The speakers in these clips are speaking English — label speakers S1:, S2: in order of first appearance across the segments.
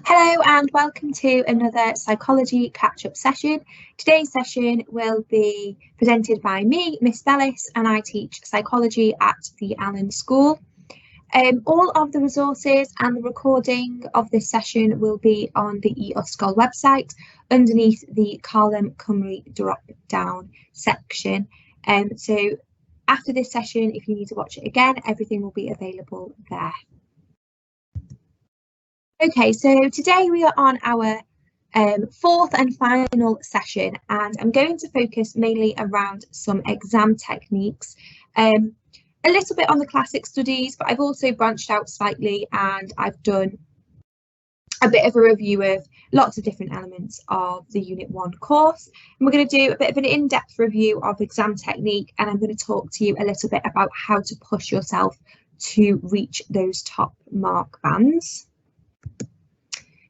S1: Hello and welcome to another psychology catch-up session. Today's session will be presented by me, Miss Bellis, and I teach psychology at the Allen School. All of the resources and the recording of this session will be on the e-sgol website underneath the Column Cymru drop-down section. So after this session, if you need to watch it again, everything will be available there. Okay, so today we are on our fourth and final session, and I'm going to focus mainly around some exam techniques, a little bit on the classic studies, but I've also branched out slightly and I've done a bit of a review of lots of different elements of the Unit 1 course. And we're going to do a bit of an in-depth review of exam technique, and I'm going to talk to you a little bit about how to push yourself to reach those top mark bands.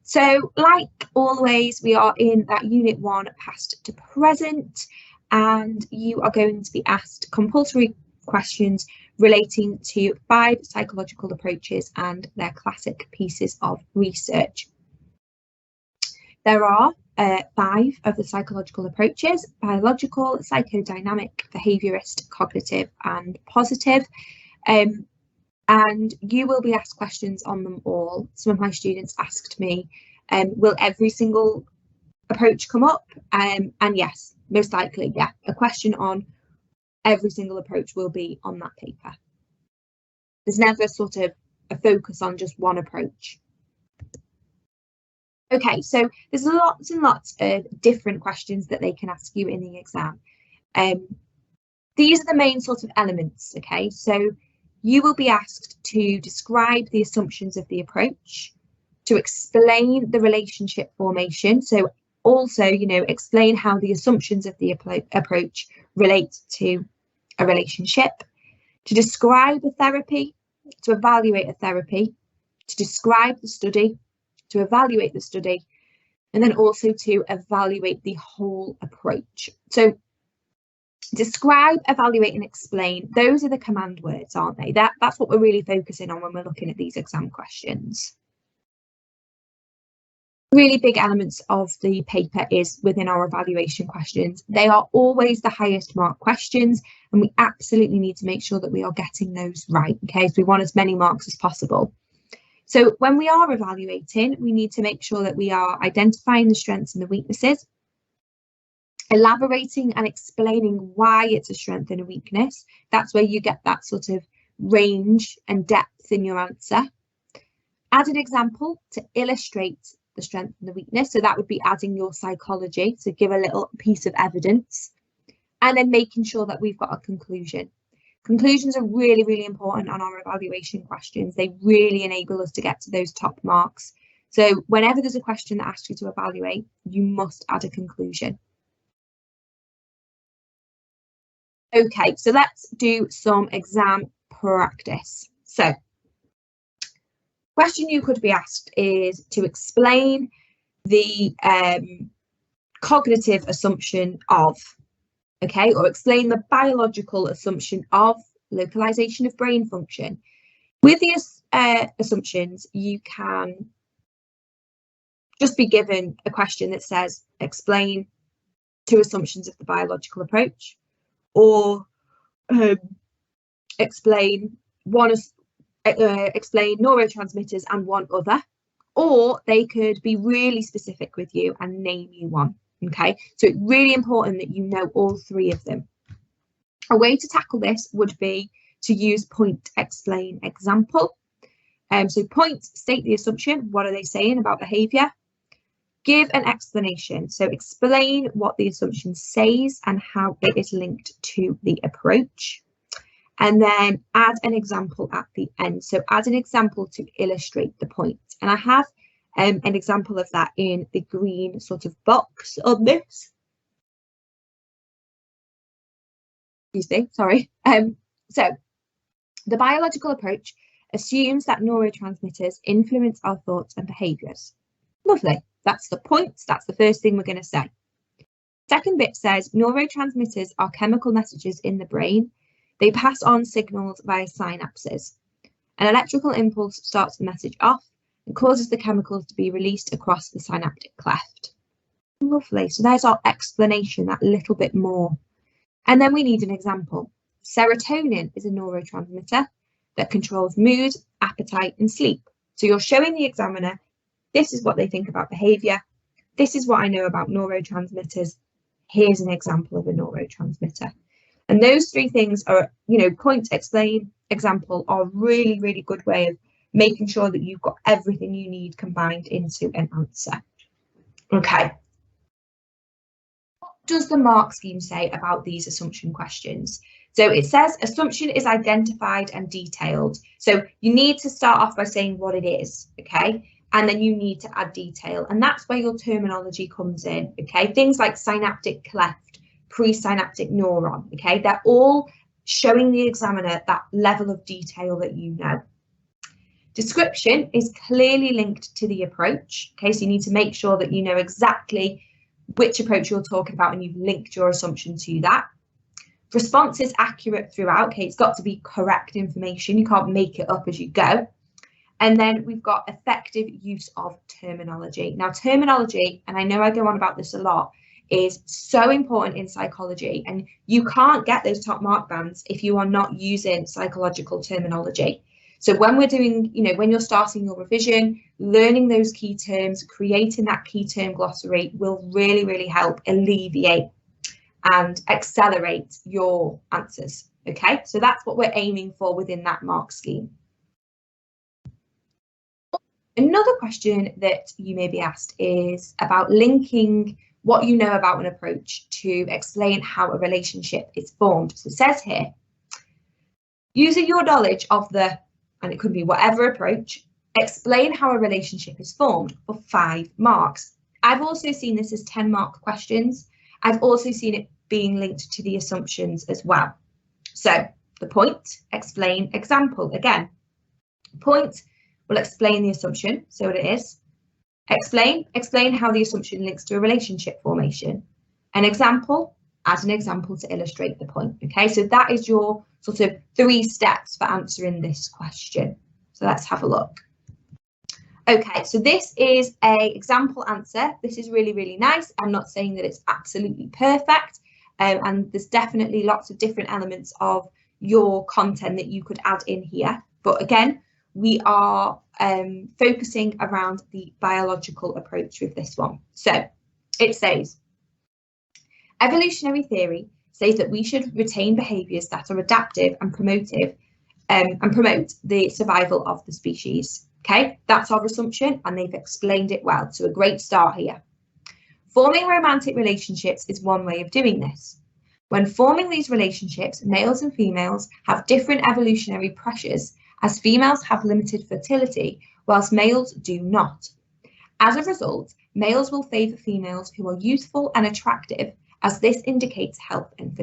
S1: So, like always, we are in that Unit 1 past to present, and you are going to be asked compulsory questions relating to 5 psychological approaches and their classic pieces of research. There are 5 of the psychological approaches: biological, psychodynamic, behaviourist, cognitive and positive. And you will be asked questions on them all. Some of my students asked me, will every single approach come up? And yes, most likely, yeah, a question on every single approach will be on that paper. There's never sort of a focus on just one approach. Okay, so there's lots and lots of different questions that they can ask you in the exam. These are the main sort of elements, okay? So you will be asked to describe the assumptions of the approach, to explain the relationship formation. So also, explain how the assumptions of the approach relate to a relationship, to describe a therapy, to evaluate a therapy, to describe the study, to evaluate the study, and then also to evaluate the whole approach. So describe, evaluate and explain, those are the command words, aren't they? That's what we're really focusing on when we're looking at these exam questions. Really big elements of the paper is within our evaluation questions. They are always the highest mark questions, and we absolutely need to make sure that we are getting those right, okay? So we want as many marks as possible. So when we are evaluating, we need to make sure that we are identifying the strengths and the weaknesses, elaborating and explaining why it's a strength and a weakness. That's where you get that sort of range and depth in your answer. Add an example to illustrate the strength and the weakness. So that would be adding your psychology to give a little piece of evidence. And then making sure that we've got a conclusion. Conclusions are really, really important on our evaluation questions. They really enable us to get to those top marks. So whenever there's a question that asks you to evaluate, you must add a conclusion. Okay, so let's do some exam practice. So, question you could be asked is to explain the cognitive assumption of, okay, or explain the biological assumption of localization of brain function. With these assumptions, you can just be given a question that says, explain 2 assumptions of the biological approach, or explain neurotransmitters and one other, or they could be really specific with you and name you one. Okay, so it's really important that you know all 3 of them. A way to tackle this would be to use point, explain, example. So point, state the assumption. What are they saying about behaviour? Give an explanation. So explain what the assumption says and how it is linked to the approach. And then add an example at the end. So add an example to illustrate the point. And I have an example of that in the green sort of box on this. Excuse me, sorry. So the biological approach assumes that neurotransmitters influence our thoughts and behaviours. Lovely. That's the point. That's the first thing we're going to say. Second bit says neurotransmitters are chemical messages in the brain. They pass on signals via synapses. An electrical impulse starts the message off. and causes the chemicals to be released across the synaptic cleft. Lovely. So there's our explanation, that little bit more. And then we need an example. Serotonin is a neurotransmitter that controls mood, appetite, and sleep. So you're showing the examiner, this is what they think about behaviour. This is what I know about neurotransmitters. Here's an example of a neurotransmitter. And those three things are, point, explain, example, are a really, really good way of making sure that you've got everything you need combined into an answer. Okay. What does the mark scheme say about these assumption questions? So it says assumption is identified and detailed. So you need to start off by saying what it is, okay? And then you need to add detail. And that's where your terminology comes in, okay? Things like synaptic cleft, presynaptic neuron, okay? They're all showing the examiner that level of detail that you know. Description is clearly linked to the approach, okay? So you need to make sure that you know exactly which approach you're talking about and you've linked your assumption to that. Response is accurate throughout, okay? It's got to be correct information. You can't make it up as you go. And then we've got effective use of terminology. Now, terminology, and I know I go on about this a lot, is so important in psychology, and you can't get those top mark bands if you are not using psychological terminology. So when we're doing, when you're starting your revision, learning those key terms, creating that key term glossary will really, really help alleviate and accelerate your answers. Okay, so that's what we're aiming for within that mark scheme. Another question that you may be asked is about linking what you know about an approach to explain how a relationship is formed. So it says here, using your knowledge of the, and it could be whatever approach, explain how a relationship is formed for 5 marks. I've also seen this as 10-mark questions. I've also seen it being linked to the assumptions as well. So the point, explain, example. Again, point will explain the assumption, so what it is. Explain how the assumption links to a relationship formation. An example, add an example to illustrate the point. Okay, so that is your sort of 3 steps for answering this question. So let's have a look. Okay, so this is an example answer. This is really, really nice. I'm not saying that it's absolutely perfect, and there's definitely lots of different elements of your content that you could add in here. But again, we are focusing around the biological approach with this one. So it says, evolutionary theory says that we should retain behaviours that are adaptive and promotive and promote the survival of the species. Okay, that's our assumption, and they've explained it well. So a great start here. Forming romantic relationships is one way of doing this. When forming these relationships, males and females have different evolutionary pressures, as females have limited fertility, whilst males do not. As a result, males will favour females who are youthful and attractive, as this indicates health and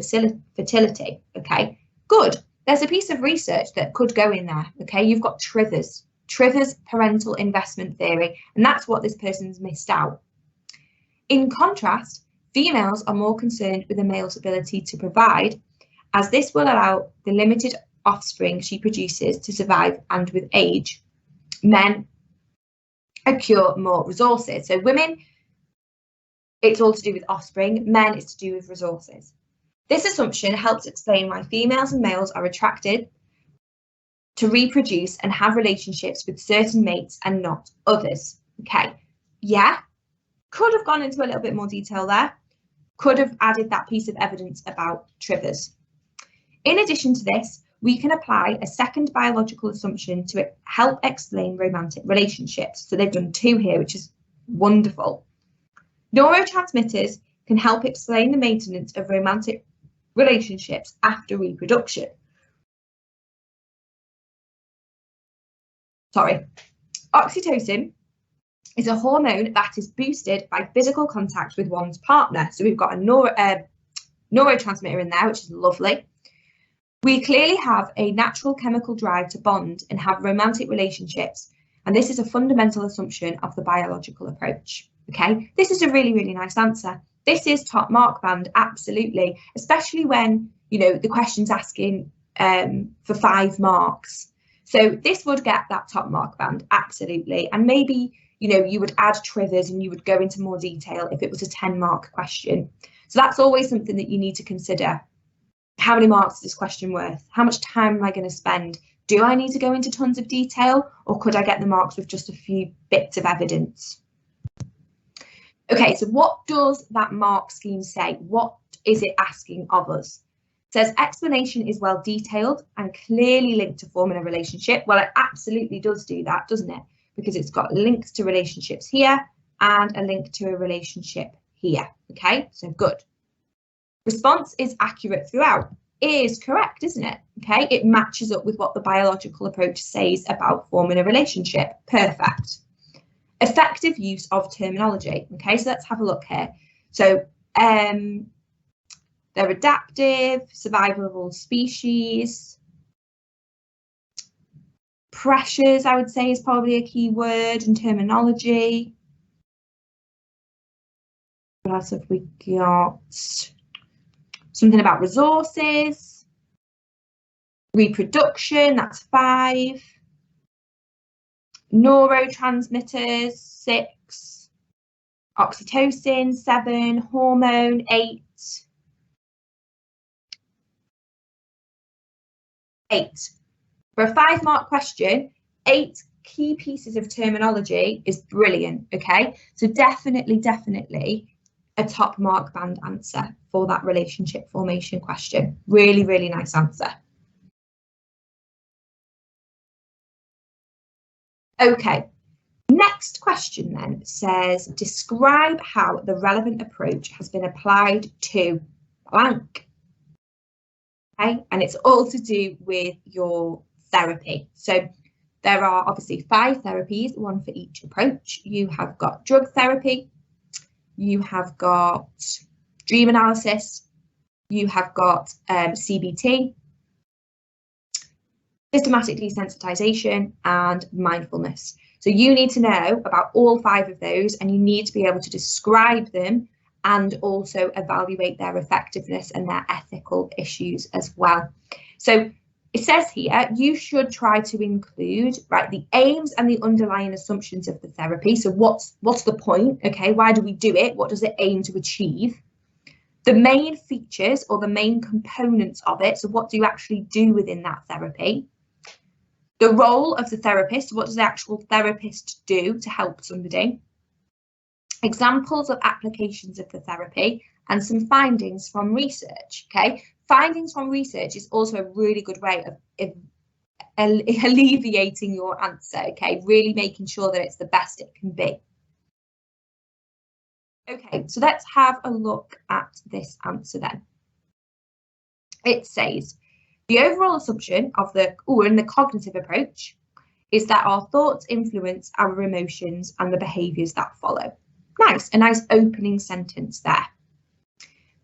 S1: fertility. Okay, good. There's a piece of research that could go in there. Okay, you've got Trivers parental investment theory, and that's what this person's missed out. In contrast, females are more concerned with a male's ability to provide, as this will allow the limited offspring she produces to survive, and with age, men accrue more resources. So women, it's all to do with offspring, men, it's to do with resources. This assumption helps explain why females and males are attracted to reproduce and have relationships with certain mates and not others. Okay, yeah, could have gone into a little bit more detail there, could have added that piece of evidence about Trivers. In addition to this, we can apply a second biological assumption to help explain romantic relationships. So they've done 2 here, which is wonderful. Neurotransmitters can help explain the maintenance of romantic relationships after reproduction. Oxytocin is a hormone that is boosted by physical contact with one's partner. So we've got a neurotransmitter in there, which is lovely. We clearly have a natural chemical drive to bond and have romantic relationships, and this is a fundamental assumption of the biological approach. Okay, this is a really, really nice answer. This is top mark band, absolutely, especially when, the question's asking for 5 marks. So this would get that top mark band, absolutely. And maybe, you know, you would add triggers and you would go into more detail if it was a 10-mark question. So that's always something that you need to consider. How many marks is this question worth? How much time am I going to spend? Do I need to go into tons of detail, or could I get the marks with just a few bits of evidence? Okay, so what does that mark scheme say? What is it asking of us? It says explanation is well detailed and clearly linked to forming a relationship. Well, it absolutely does do that, doesn't it? Because it's got links to relationships here and a link to a relationship here. Okay, so good. Response is accurate throughout. Is correct, isn't it? Okay, it matches up with what the biological approach says about forming a relationship. Perfect. Effective use of terminology. Okay, so let's have a look here. So they're adaptive, survival of all species. Pressures, I would say, is probably a key word in terminology. What else have we got? Something about resources. Reproduction, that's 5. Neurotransmitters, 6. Oxytocin, 7. Hormone, 8. 8. For a 5-mark question, 8 key pieces of terminology is brilliant, okay? So definitely a top mark band answer for that relationship formation question. Really, really nice answer. Okay, next question then says, describe how the relevant approach has been applied to blank. Okay, and it's all to do with your therapy. So there are obviously 5 therapies, 1 for each approach. You have got drug therapy, you have got dream analysis, you have got CBT, systematic desensitization, and mindfulness. So you need to know about all 5 of those, and you need to be able to describe them and also evaluate their effectiveness and their ethical issues as well. So it says here, you should try to include, right, the aims and the underlying assumptions of the therapy. So what's the point? Okay, why do we do it? What does it aim to achieve? The main features or the main components of it. So what do you actually do within that therapy? The role of the therapist. What does the actual therapist do to help somebody? Examples of applications of the therapy and some findings from research. Okay, findings from research is also a really good way of alleviating your answer. Okay, really making sure that it's the best it can be. Okay, so let's have a look at this answer then. It says, the overall assumption of in the cognitive approach is that our thoughts influence our emotions and the behaviours that follow. Nice, a nice opening sentence there.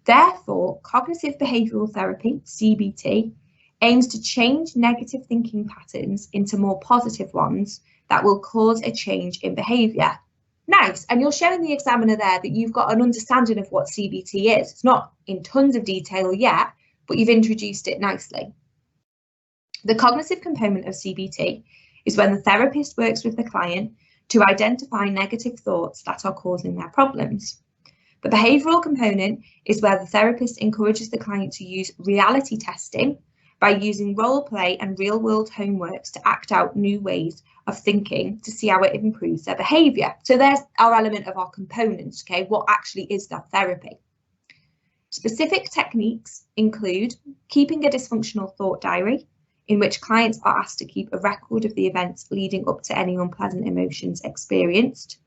S1: Therefore, cognitive behavioural therapy, CBT, aims to change negative thinking patterns into more positive ones that will cause a change in behaviour. Nice, and you're showing the examiner there that you've got an understanding of what CBT is. It's not in tons of detail yet, but you've introduced it nicely. The cognitive component of CBT is when the therapist works with the client to identify negative thoughts that are causing their problems. The behavioural component is where the therapist encourages the client to use reality testing by using role play and real world homeworks to act out new ways of thinking to see how it improves their behaviour. So there's our element of our components, okay? What actually is that therapy? Specific techniques include keeping a dysfunctional thought diary, in which clients are asked to keep a record of the events leading up to any unpleasant emotions experienced,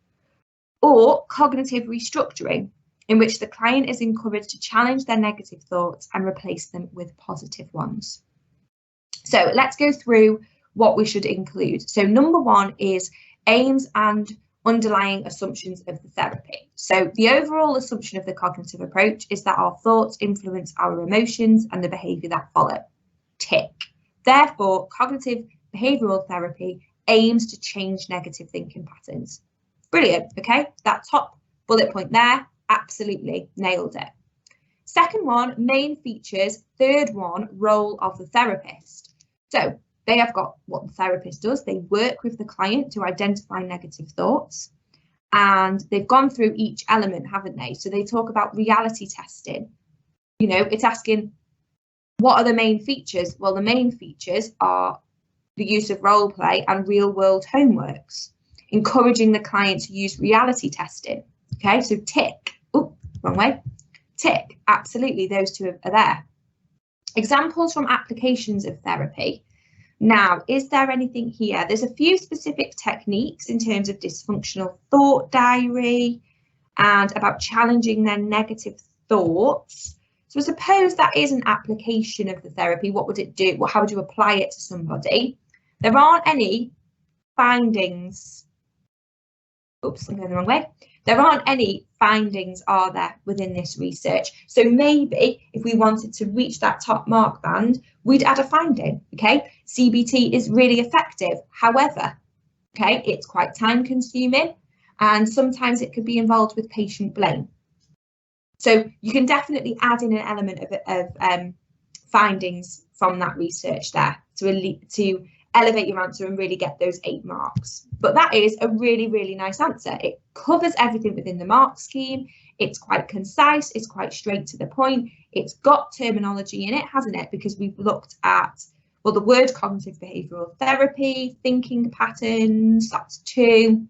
S1: or cognitive restructuring, in which the client is encouraged to challenge their negative thoughts and replace them with positive ones. So let's go through what we should include. So number 1 is aims and underlying assumptions of the therapy. So the overall assumption of the cognitive approach is that our thoughts influence our emotions and the behaviour that follow. Tick. Therefore, cognitive behavioural therapy aims to change negative thinking patterns. Brilliant, okay? That top bullet point there, absolutely nailed it. Second one, main features. Third one, role of the therapist. So they have got what the therapist does. They work with the client to identify negative thoughts, and they've gone through each element, haven't they? So they talk about reality testing. You know, it's asking, what are the main features? Well, the main features are the use of role play and real world homeworks, encouraging the client to use reality testing. Okay, so tick. Oh, wrong way. Tick. Absolutely, those two are there. Examples from applications of therapy. Now, is there anything here? There's a few specific techniques in terms of dysfunctional thought diary and about challenging their negative thoughts. So I suppose that is an application of the therapy. What would it do? How would you apply it to somebody? There aren't any findings. Oops, I'm going the wrong way. There aren't any findings, are there, within this research? So maybe if we wanted to reach that top mark band, we'd add a finding, okay? CBT is really effective. However, okay, it's quite time consuming and sometimes it could be involved with patient blame. So you can definitely add in an element of findings from that research there to elevate your answer and really get those 8 marks. But that is a really, really nice answer. It covers everything within the mark scheme. It's quite concise. It's quite straight to the point. It's got terminology in it, hasn't it? Because we've looked at, well, the word cognitive behavioural therapy, thinking patterns, that's 2.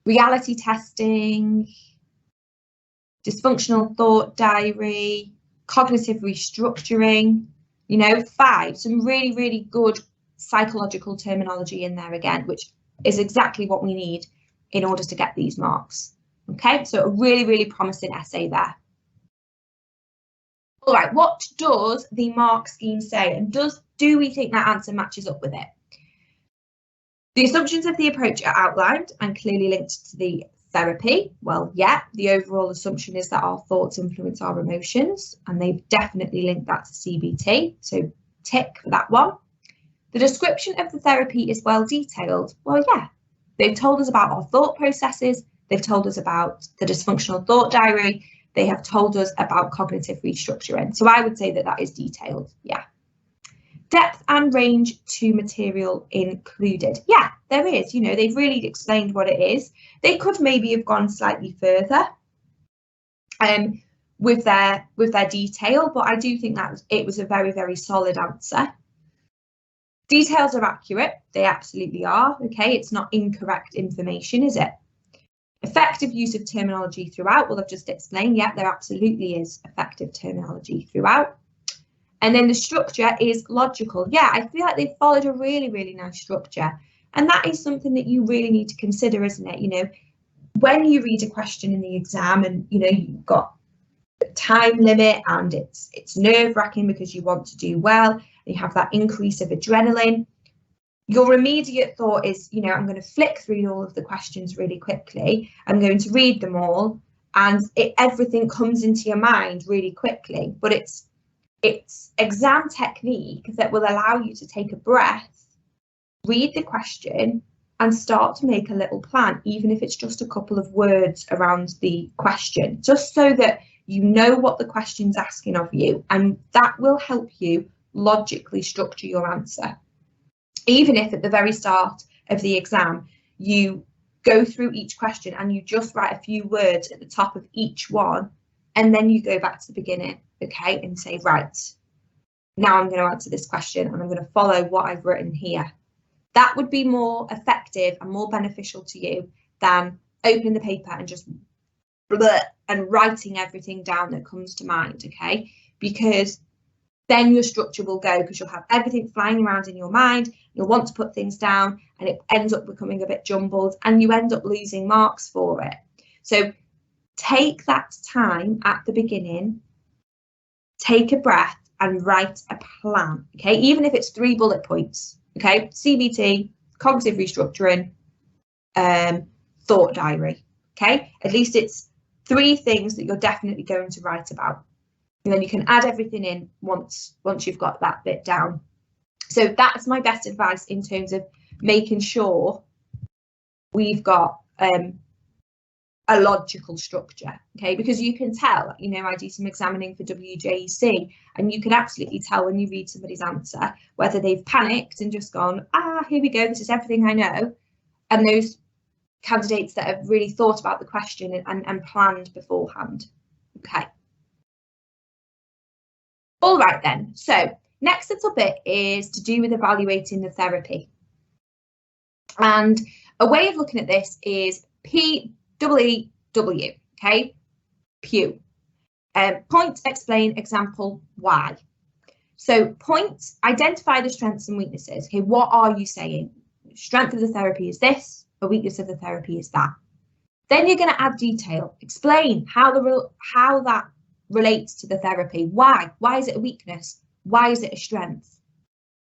S1: Reality testing, dysfunctional thought diary, cognitive restructuring, you know, 5. Some really, really good psychological terminology in there again, which is exactly what we need in order to get these marks. Okay, so a really, really promising essay there. All right, what does the mark scheme say? And do we think that answer matches up with it? The assumptions of the approach are outlined and clearly linked to the therapy. Well, yeah, the overall assumption is that our thoughts influence our emotions, and they've definitely linked that to CBT, so tick for that one. The description of the therapy is well detailed. Well, yeah, they've told us about our thought processes, they've told us about the dysfunctional thought diary, they have told us about cognitive restructuring. So I would say that that is detailed, yeah. Depth and range to material included. Yeah, there is, you know, they've really explained what it is. They could maybe have gone slightly further with their detail, but I do think that it was a very, very solid answer. Details are accurate. They absolutely are. Okay, it's not incorrect information, is it? Effective use of terminology throughout. Well, I've just explained, yeah, there absolutely is effective terminology throughout. And then the structure is logical. Yeah, I feel like they've followed a really, really nice structure. And that is something that you really need to consider, isn't it? You know, when you read a question in the exam and, you know, you've got a time limit and it's nerve-wracking because you want to do well, you have that increase of adrenaline, your immediate thought is, you know, I'm going to flick through all of the questions really quickly. I'm going to read them all and everything comes into your mind really quickly. But it's exam technique that will allow you to take a breath, read the question and start to make a little plan, even if it's just a couple of words around the question, just so that you know what the question's asking of you, and that will help you logically structure your answer. Even if at the very start of the exam you go through each question and you just write a few words at the top of each one, and then you go back to the beginning, okay, and say, right, now I'm going to answer this question and I'm going to follow what I've written here. That would be more effective and more beneficial to you than opening the paper and just bleh and writing everything down that comes to mind, okay? Because then your structure will go, because you'll have everything flying around in your mind, you'll want to put things down and it ends up becoming a bit jumbled and you end up losing marks for it. So take that time at the beginning, take a breath and write a plan, okay? Even if it's 3 bullet points, okay? CBT, cognitive restructuring, thought diary, okay? At least it's 3 things that you're definitely going to write about. And then you can add everything in once you've got that bit down. So that's my best advice in terms of making sure we've got a a logical structure, okay? Because you can tell, you know, I do some examining for WJEC, and you can absolutely tell when you read somebody's answer whether they've panicked and just gone, here we go, this is everything I know, and those candidates that have really thought about the question and planned beforehand, okay? All right then, so next little bit is to do with evaluating the therapy. And a way of looking at this is PEEW, okay? Pew. Point, explain, example, why. So point, identify the strengths and weaknesses. Okay, what are you saying? Strength of the therapy is this, a weakness of the therapy is that. Then you're going to add detail. Explain how that relates to the therapy. Why? Why is it a weakness? Why is it a strength?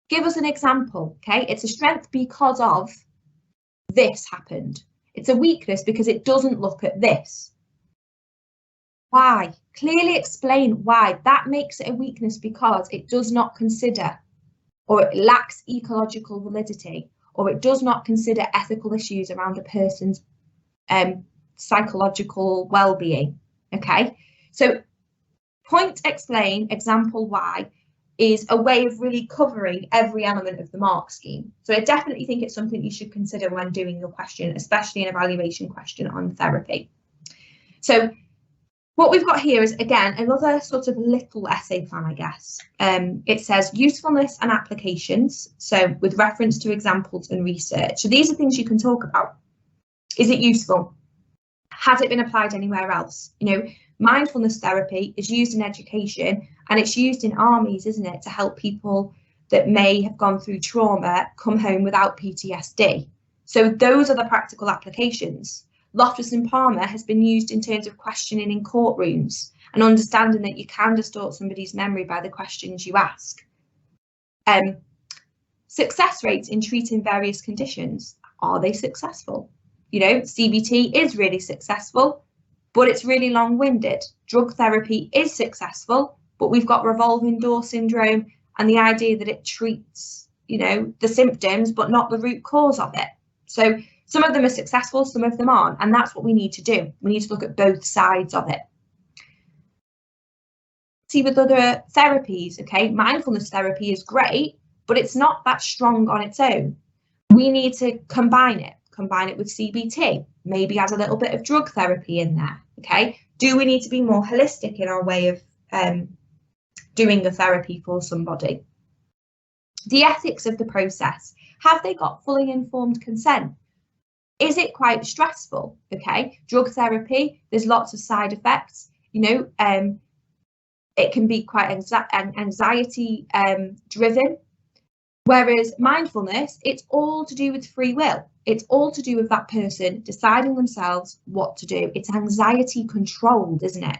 S1: Give us an example, okay? It's a strength because of this happened. It's a weakness because it doesn't look at this. Why? Clearly explain why. That makes it a weakness because it does not consider, or it lacks ecological validity, or it does not consider ethical issues around a person's psychological well-being, okay? So point, explain, example, why is a way of really covering every element of the mark scheme. So I definitely think it's something you should consider when doing your question, especially an evaluation question on therapy. So what we've got here is, again, another sort of little essay plan, I guess. It says usefulness and applications, so with reference to examples and research. So these are things you can talk about. Is it useful? Has it been applied anywhere else? You know, mindfulness therapy is used in education and it's used in armies, isn't it, to help people that may have gone through trauma come home without PTSD. So those are the practical applications. Loftus and Palmer has been used in terms of questioning in courtrooms and understanding that you can distort somebody's memory by the questions you ask. Success rates in treating various conditions, are they successful? You know, CBT is really successful, but it's really long-winded. Drug therapy is successful, but we've got revolving door syndrome and the idea that it treats, you know, the symptoms, but not the root cause of it. So some of them are successful, some of them aren't, and that's what we need to do. We need to look at both sides of it. See, with other therapies, okay, mindfulness therapy is great, but it's not that strong on its own. We need to combine it with CBT, maybe add a little bit of drug therapy in there, okay? Do we need to be more holistic in our way of doing the therapy for somebody? The ethics of the process. Have they got fully informed consent? Is it quite stressful? Okay, drug therapy, there's lots of side effects, you know, it can be quite anxiety driven. Whereas mindfulness, it's all to do with free will. It's all to do with that person deciding themselves what to do. It's anxiety controlled, isn't it?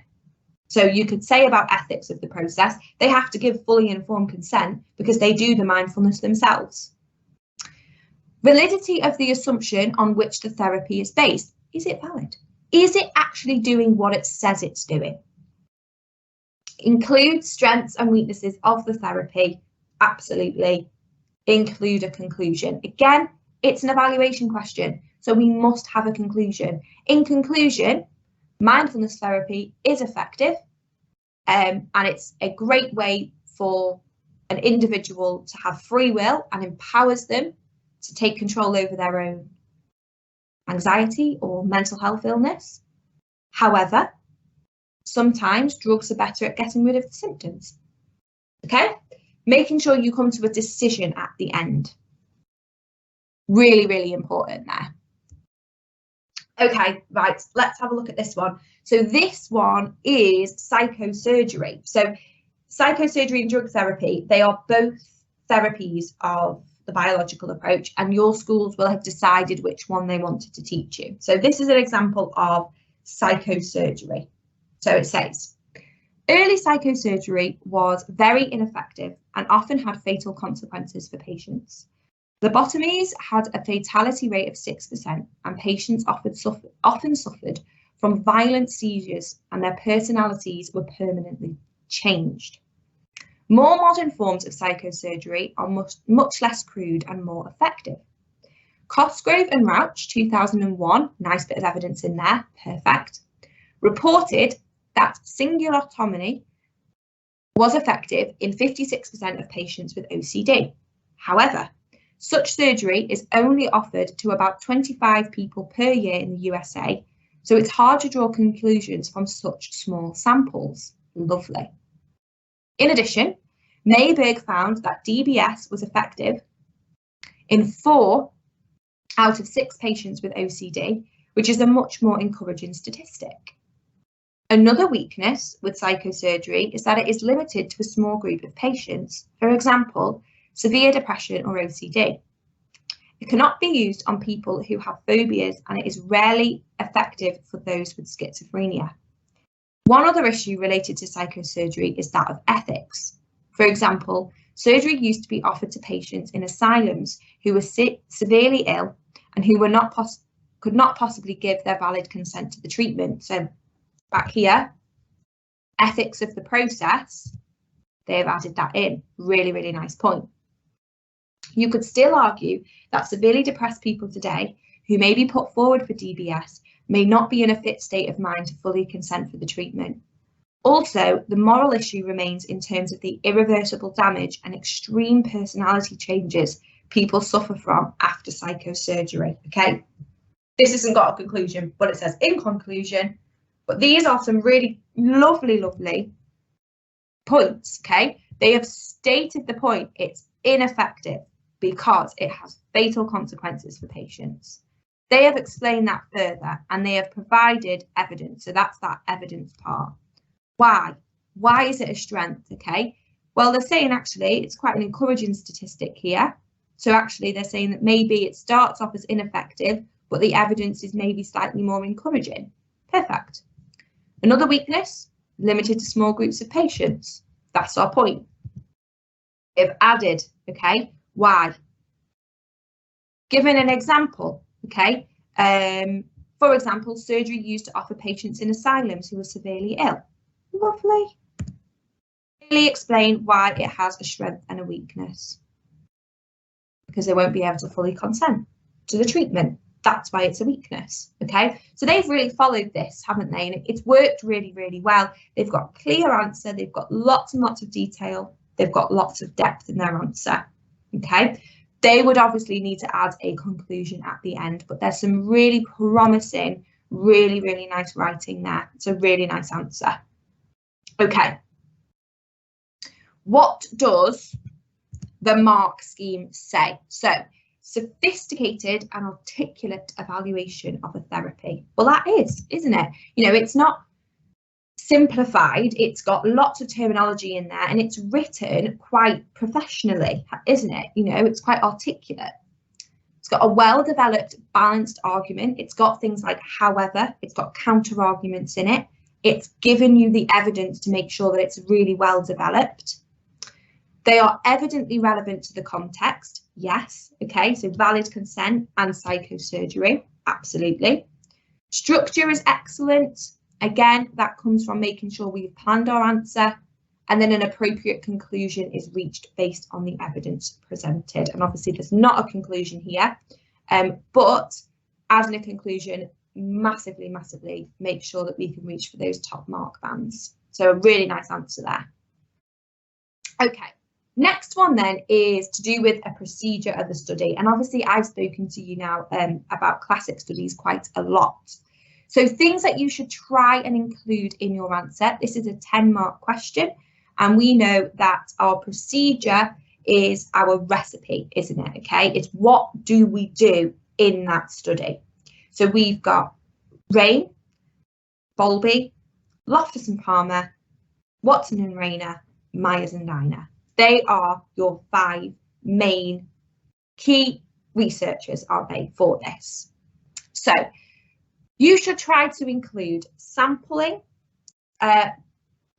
S1: So you could say about ethics of the process, they have to give fully informed consent because they do the mindfulness themselves. Validity of the assumption on which the therapy is based. Is it valid? Is it actually doing what it says it's doing? Include strengths and weaknesses of the therapy. Absolutely. Include a conclusion. Again, it's an evaluation question, so we must have a conclusion. In conclusion, mindfulness therapy is effective, and it's a great way for an individual to have free will and empowers them to take control over their own anxiety or mental health illness. However, sometimes drugs are better at getting rid of the symptoms. Okay? Making sure you come to a decision at the end. Really, really important there. Okay, right, let's have a look at this one. So this one is psychosurgery. So psychosurgery and drug therapy, they are both therapies of the biological approach, and your schools will have decided which one they wanted to teach you. So this is an example of psychosurgery. So it says, early psychosurgery was very ineffective and often had fatal consequences for patients. Lobotomies had a fatality rate of 6%, and patients often suffered from violent seizures, and their personalities were permanently changed. More modern forms of psychosurgery are much less crude and more effective. Cosgrove and Rauch, 2001, nice bit of evidence in there, perfect, reported that cingulotomy was effective in 56% of patients with OCD. However, such surgery is only offered to about 25 people per year in the USA, so it's hard to draw conclusions from such small samples. Lovely. In addition, Mayberg found that DBS was effective in 4 out of 6 patients with OCD, which is a much more encouraging statistic. Another weakness with psychosurgery is that it is limited to a small group of patients, for example, severe depression or OCD. It cannot be used on people who have phobias, and it is rarely effective for those with schizophrenia. One other issue related to psychosurgery is that of ethics. For example, surgery used to be offered to patients in asylums who were severely ill and who could not possibly give their valid consent to the treatment. So back here, ethics of the process, they've added that in. Really, really nice point. You could still argue that severely depressed people today who may be put forward for DBS may not be in a fit state of mind to fully consent for the treatment. Also, the moral issue remains in terms of the irreversible damage and extreme personality changes people suffer from after psychosurgery. Okay, this hasn't got a conclusion, but it says in conclusion, but these are some really lovely points. Okay, they have stated the point, it's ineffective because it has fatal consequences for patients. They have explained that further and they have provided evidence. So that's that evidence part. Why? Why is it a strength? Okay, well, they're saying actually it's quite an encouraging statistic here. So actually they're saying that maybe it starts off as ineffective, but the evidence is maybe slightly more encouraging. Perfect. Another weakness, limited to small groups of patients. That's our point. They've added, okay, why? Given an example, okay, for example, surgery used to offer patients in asylums who are severely ill. Lovely. Really explain why it has a strength and a weakness. Because they won't be able to fully consent to the treatment. That's why it's a weakness. Okay, so they've really followed this, haven't they? And it's worked really, really well. They've got a clear answer. They've got lots and lots of detail. They've got lots of depth in their answer. Okay, they would obviously need to add a conclusion at the end, but there's some really promising, really, really nice writing there. It's a really nice answer. Okay, what does the mark scheme say? So, sophisticated and articulate evaluation of a therapy. Well, that is, isn't it? You know, it's not simplified, it's got lots of terminology in there and it's written quite professionally, isn't it? You know, it's quite articulate. It's got a well-developed, balanced argument. It's got things like however, it's got counter arguments in it. It's given you the evidence to make sure that it's really well developed. They are evidently relevant to the context. Yes. Okay. So valid consent and psychosurgery. Absolutely. Structure is excellent. Again, that comes from making sure we've planned our answer, and then an appropriate conclusion is reached based on the evidence presented. And obviously there's not a conclusion here, but adding a conclusion massively make sure that we can reach for those top mark bands. So a really nice answer there. Okay, next one then is to do with a procedure of the study. And obviously I've spoken to you now about classic studies quite a lot. So things that you should try and include in your answer. This is a 10-mark question, and we know that our procedure is our recipe, isn't it? Okay, it's what do we do in that study. So we've got Rain, Bowlby, Loftus and Palmer, Watson and Rayner, Myers and Diner. They are your 5 main key researchers, aren't they, for this? So you should try to include sampling, the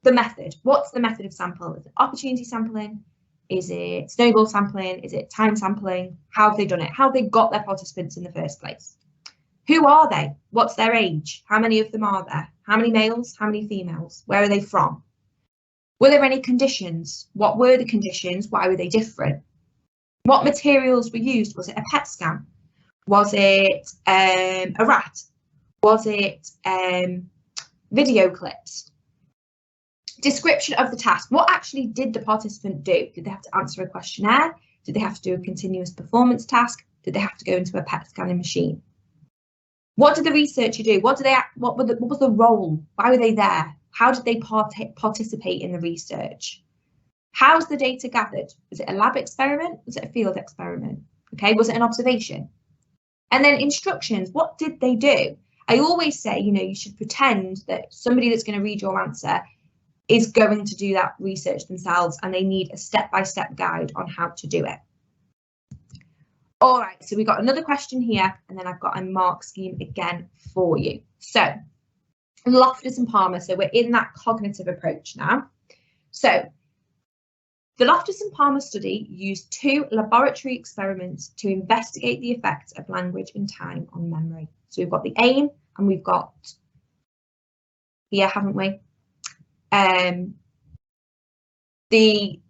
S1: method. What's the method of sample? Is it opportunity sampling? Is it snowball sampling? Is it time sampling? How have they done it? How have they got their participants in the first place? Who are they? What's their age? How many of them are there? How many males? How many females? Where are they from? Were there any conditions? What were the conditions? Why were they different? What materials were used? Was it a PET scan? Was it a rat? Was it video clips? Description of the task. What actually did the participant do? Did they have to answer a questionnaire? Did they have to do a continuous performance task? Did they have to go into a PET scanning machine? What did the researcher do? What was the role? Why were they there? How did they participate in the research? How's the data gathered? Was it a lab experiment? Was it a field experiment? Okay, was it an observation? And then instructions, what did they do? I always say, you know, you should pretend that somebody that's going to read your answer is going to do that research themselves and they need a step-by-step guide on how to do it. All right, so we've got another question here, and then I've got a mark scheme again for you. So Loftus and Palmer, so we're in that cognitive approach now. So the Loftus and Palmer study used 2 laboratory experiments to investigate the effects of language and time on memory. So we've got the aim and we've got here, haven't we? The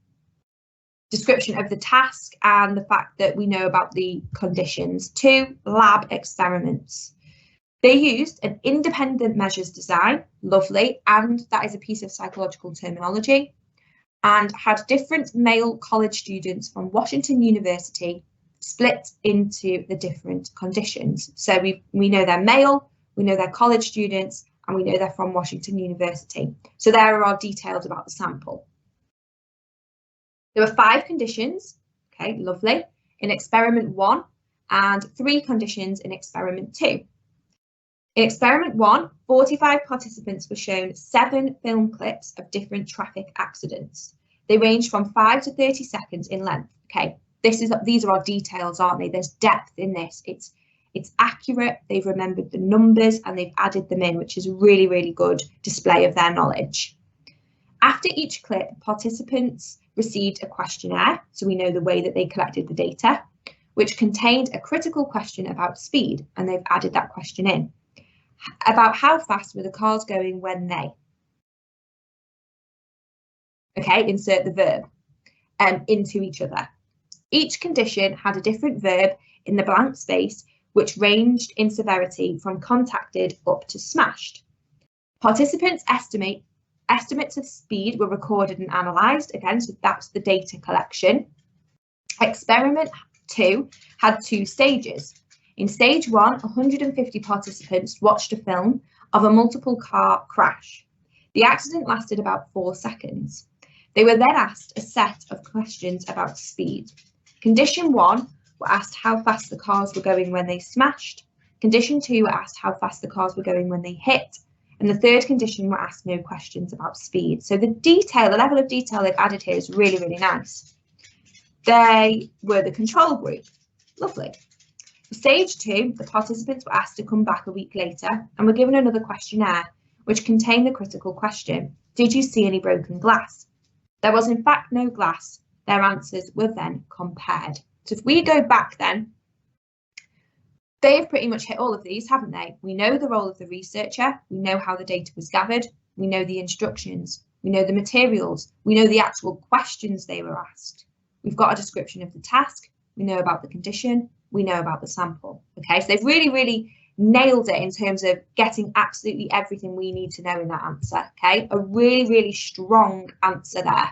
S1: description of the task and the fact that we know about the conditions. 2 lab experiments. They used an independent measures design, lovely, and that is a piece of psychological terminology, and had different male college students from Washington University split into the different conditions. So we know they're male, we know they're college students, and we know they're from Washington University. So there are our details about the sample. There were 5 conditions, okay, lovely, in experiment 1 and 3 conditions in experiment 2. In experiment 1, 45 participants were shown 7 film clips of different traffic accidents. They ranged from 5 to 30 seconds in length. Okay, these are our details, aren't they? There's depth in this. It's accurate, they've remembered the numbers and they've added them in, which is a really, really good display of their knowledge. After each clip, participants received a questionnaire, so we know the way that they collected the data, which contained a critical question about speed, and they've added that question in. About how fast were the cars going when they? Okay, insert the verb into each other. Each condition had a different verb in the blank space, which ranged in severity from contacted up to smashed. Participants' estimates of speed were recorded and analysed, again, so that's the data collection. Experiment 2 had 2 stages. In stage 1, 150 participants watched a film of a multiple car crash. The accident lasted about 4 seconds. They were then asked a set of questions about speed. Condition 1 were asked how fast the cars were going when they smashed. Condition 2 were asked how fast the cars were going when they hit. And the third condition were asked no questions about speed. So the level of detail they've added here is really, really nice. They were the control group. Lovely. For stage 2, the participants were asked to come back a week later and were given another questionnaire, which contained the critical question: did you see any broken glass? There was in fact no glass. Their answers were then compared. So if we go back then, they've pretty much hit all of these, haven't they? We know the role of the researcher, we know how the data was gathered, we know the instructions, we know the materials, we know the actual questions they were asked. We've got a description of the task, we know about the condition, we know about the sample. Okay, so they've really, really nailed it in terms of getting absolutely everything we need to know in that answer. Okay, a really, really strong answer there.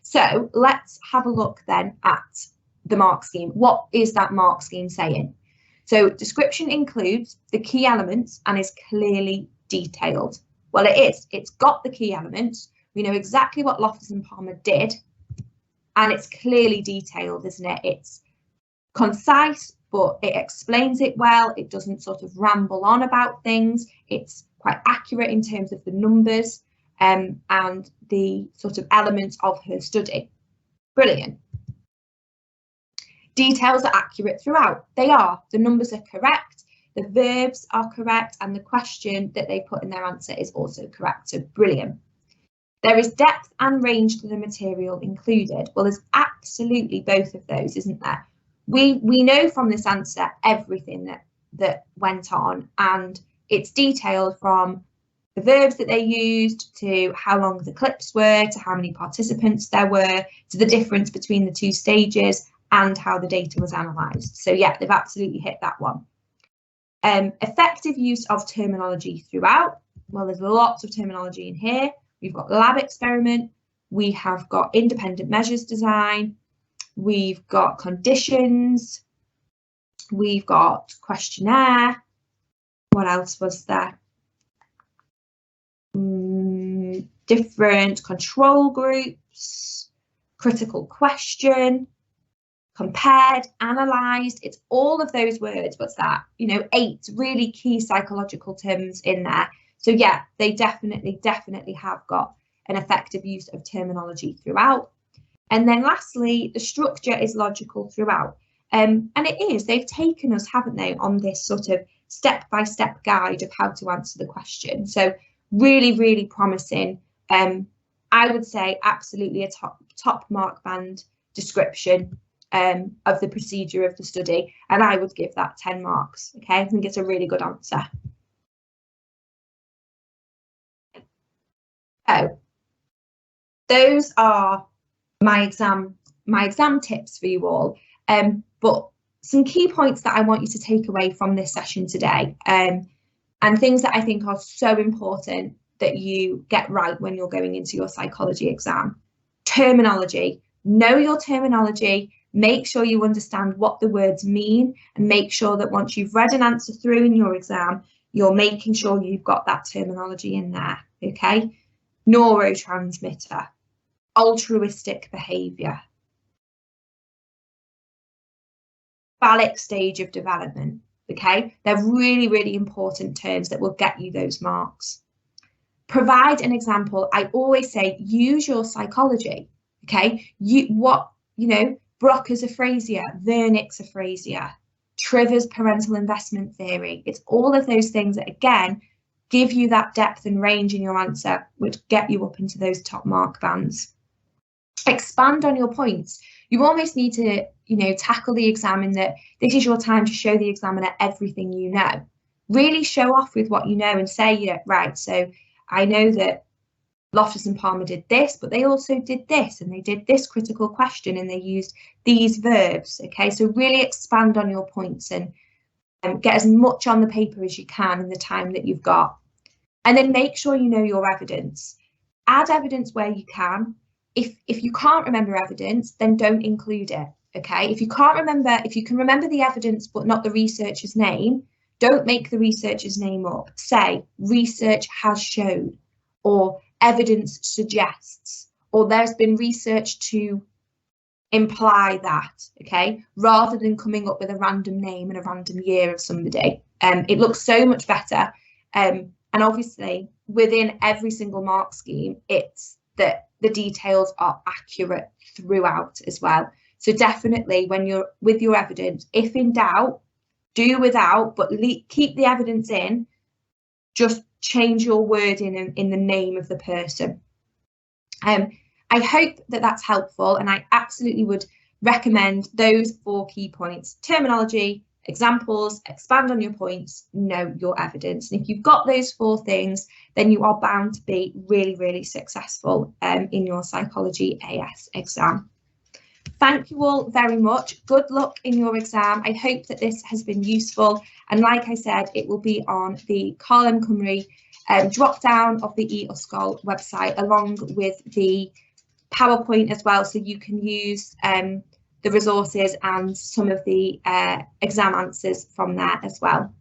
S1: So let's have a look then at the mark scheme. What is that mark scheme saying? So description includes the key elements and is clearly detailed. Well, it is. It's got the key elements. We know exactly what Loftus and Palmer did, and it's clearly detailed, isn't it? It's concise, but it explains it well. It doesn't sort of ramble on about things. It's quite accurate in terms of the numbers and the sort of elements of her study. Brilliant. Details are accurate throughout. They are. The numbers are correct, the verbs are correct, and the question that they put in their answer is also correct. So brilliant. There is depth and range to the material included. Well, there's absolutely both of those, isn't there? We know from this answer everything that went on, and it's detailed from the verbs that they used to how long the clips were, to how many participants there were, to the difference between the 2 stages. and how the data was analysed. So yeah, they've absolutely hit that one. Effective use of terminology throughout. Well, there's lots of terminology in here. We've got lab experiment, we have got independent measures design, we've got conditions, we've got questionnaire. What else was there? Different control groups, critical question, compared, analysed. It's all of those words. What's that? 8 really key psychological terms in there. So yeah, they definitely have got an effective use of terminology throughout. And then lastly, the structure is logical throughout. And it is. They've taken us, haven't they, on this sort of step-by-step guide of how to answer the question. So really, really promising. I would say absolutely a top mark band description of the procedure of the study, and I would give that 10 marks. Okay, I think it's a really good answer. So those are my exam tips for you all, but some key points that I want you to take away from this session today, and things that I think are so important that you get right when you're going into your psychology exam. Terminology. Know your terminology, make sure you understand what the words mean, and make sure that once you've read an answer through in your exam, you're making sure you've got that terminology in there, okay? Neurotransmitter, altruistic behaviour, phallic stage of development, okay? They're really, really important terms that will get you those marks. Provide an example. I always say, use your psychology, okay? Broca's aphasia, Wernicke's aphasia, Trivers' parental investment theory. It's all of those things that, again, give you that depth and range in your answer, which get you up into those top mark bands. Expand on your points. You almost need to, tackle the exam in that this is your time to show the examiner everything you know. Really show off with what you know and say, right, so I know that Loftus and Palmer did this, but they also did this, and they did this critical question, and they used these verbs. Okay, so really expand on your points and get as much on the paper as you can in the time that you've got. And then make sure you know your evidence. Add evidence where you can. If you can't remember evidence, then don't include it. Okay, if you can remember the evidence but not the researcher's name, don't make the researcher's name up. Say research has shown, or evidence suggests, or there's been research to imply that, okay, rather than coming up with a random name and a random year of somebody. It looks so much better, and obviously within every single mark scheme, it's that the details are accurate throughout as well. So definitely when you're with your evidence, if in doubt, do without, but keep the evidence in. Just change your wording in the name of the person. I hope that that's helpful, and I absolutely would recommend those 4 key points: terminology, examples, expand on your points, know your evidence. And if you've got those 4 things, then you are bound to be really, really successful in your psychology AS exam. Thank you all very much. Good luck in your exam. I hope that this has been useful. And like I said, it will be on the Carl M. Cymru drop down of the e-sgol website, along with the PowerPoint as well, so you can use the resources and some of the exam answers from there as well.